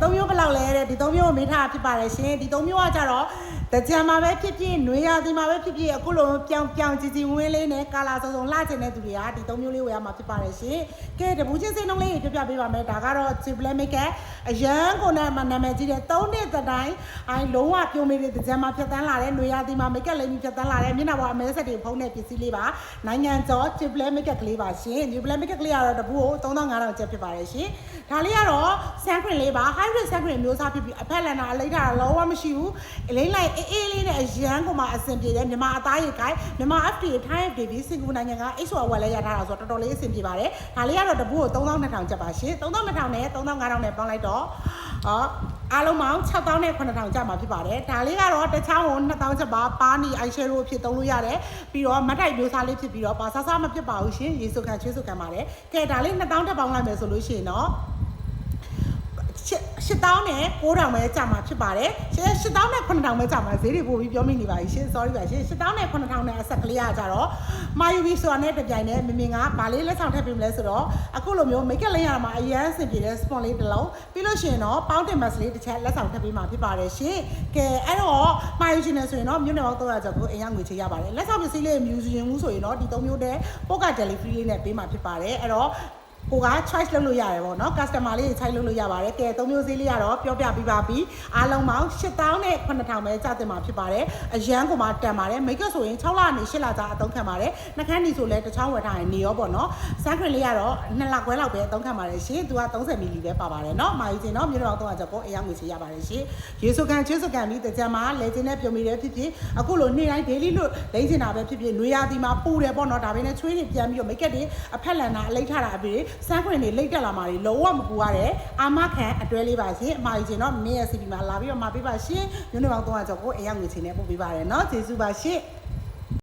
3မျိုးဘလောက်လဲတဲ့ဒီ3မျိုးကိုမေးထားဖြစ်ပါတယ်ရှင်ဒီ3မျိုးကကြတော့တကြံမှာပဲဖြစ်ဖြစ်နွေရာသီမှာပဲဖြစ်ဖြစ်အခုလိုပြောင်ကြည်ကြည်ဝင်းလေးနဲ့ကာလာစုံစုံလှချင်တဲ့သူတွေကဒီ3မျိုးလေးဝယ်ရမှာဖြစ်ပါတယ်ရှင်ကဲတပူချင်းစိတ်နှုံးလေးပြပြပေးပါမယ်ဒါကတော့ Triple Makeup အရန်ကိုနဲ့နာမည်ကြီးတဲ့3နှစ်တိုင်းလုံးဝပြုံးနေတဲ့တကြံမှာဖြတ်တန်းလာတဲ့နွေရာသီမှာ Makeup လိမ့်ပြီးဖြတ်တန်းလာတဲ့မျက်နှာပေါ်အမဲဆက်တွေဖုံးတဲ့ပစ္စည်းလေးပါနိုင်ငံကျော် Triple Makeup ကလေးပါရှင် Triple Makeup ကလေးကတော့တပူကို3500ကျပ်ဖြစ်ပါတယ်ရှင်ဒါလေးကတော့ Sun Cream လေးပါ High Risk Sun Cream မျိုးစားဖြစ်ပြီးအဖက်လန်တာအလိမ့်တာလုံးဝမရှိဘူးအလိမ့်လိုက်အေးလေးနဲ့အရန်ကိုမှအဆင်ပြေတယ်မြန်မာအသားရိတ်ကိုင်းမြန်မာ FDA ထိုင်း FDA စင်ကာပူနိုင်ငံက XO ဝယ်လဲရထားတာဆိုတော့တော်တော်လေးအဆင်ပြေပါတယ်ဒါလေးကတော့တပူကို3200ကျပ်ပါရှင်3200နဲ့3500နဲ့ပေါင်းလိုက်တော့အားလုံးပေါင်း6000နဲ့9000ကျပ်မှာဖြစ်ပါတယ်ဒါလေးကတော့တစ်ချောင်းကို2000ကျပ်ပါနီ eyeshadow အဖြစ်သုံးလို့ရတယ်ပြီးတော့မတ်တိုက်မျိုးစားလေးဖြစ်ပြီးတော့ပါဆဆမဖြစ်ပါဘူးရှင်ရေစုခံချွေးစုခံပါတယ်ကဲဒါလေး2000တက်ပေါင်းလိုက်မယ်ဆိုလို့ရှိရင်တော့8000နဲ့9000ပဲကြာမှာဖြစ်ပါတယ်8000နဲ့9000ပဲကြာမှာဈေးတွေပို့ပြီးပြောမိနေပါရှင် sorry ပါရှင်8000နဲ့9000နဲ့အဆက်ကလေးကကြတော့မာယူဘီဆိုတာနဲ့တပြိုင်နဲ့မင်းကဗာလေးလက်ဆောင်ထည့်ပေးမလဲဆိုတော့အခုလိုမျိုး make up လေးရမှာအရန်ဆင်ပြေတဲ့ spon လေးတစ်လုံးပြီးလို့ရှိရင်တော့ fountain mask လေးတစ်ချက်လက်ဆောင်ထည့်ပေးမှာဖြစ်ပါတယ်ရှင်ကဲအဲ့တော့မာယူရှင်နေဆိုရင်တော့မြို့နယ်ပေါင်း300ကျော်ကိုအရင်ငွေချေရပါတယ်လက်ဆောင်ပစ္စည်းလေးမြူစီရင်မှုဆိုရင်တော့ဒီ3မျိုးတည်းပို့က delivery လေးနဲ့ပေးမှာဖြစ်ပါတယ်အဲ့တော့ကိုက choice လုပ်လို့ရတယ်ပေါ့နော် customer လေး choice လုပ်လို့ရပါတယ်ကဲ3မျိုးဈေးလေးကတော့ပြောပြပြီးပါပြီအားလုံးပေါင်း8000နဲ့9000ပဲကျတင်မှာဖြစ်ပါတယ်အရန်ကိုမှတန်ပါတယ် makeup ဆိုရင်6လနေ8လကြာအသုံးခံပါတယ်နှခမ်းဒီဆိုလဲတစ်ချောင်းဝယ်ထားရင်နေရောပေါ့နော် sun cream လေးကတော့2လခွဲလောက်ပဲအသုံးခံပါတယ်ရှင်သူက30 ml ပဲပါပါတယ်နော်မာယူချင်းတော့မြို့တော်300ကျော်ကိုအရင်ငွေချေရပါတယ်ရှင်ရေစုကန်ချင်းစုကန်ပြီးတကြံမှာလဲချင်းနဲ့ပြုံမိတယ်ဖြစ်ဖြစ်အခုလိုနေ့တိုင်း daily လို့လိမ့်ချင်တာပဲဖြစ်ဖြစ်နွေရာသီမှာပူတယ်ပေါ့နော်ဒါပေမဲ့ချွေးတွေပြန်ပြီးတော့ makeup တွေအဖက်လန်တာအလိမ့်ထားတာအပြီးsun cream တွေလိမ့်တက်လာမှာတွေလုံးဝမပူရတဲ့အာမခံအတွဲလေးပါရှင်အမှားကြီးတော့မင်းရဲ့ CP မှာလာပြီးတော့မှာပေးပါရှင်မြို့နယ်ပေါင်း300ကျော်ကိုအရင်ငွေချေနဲ့ပို့ပေးပါတယ်เนาะကျေးဇူးပါရှင်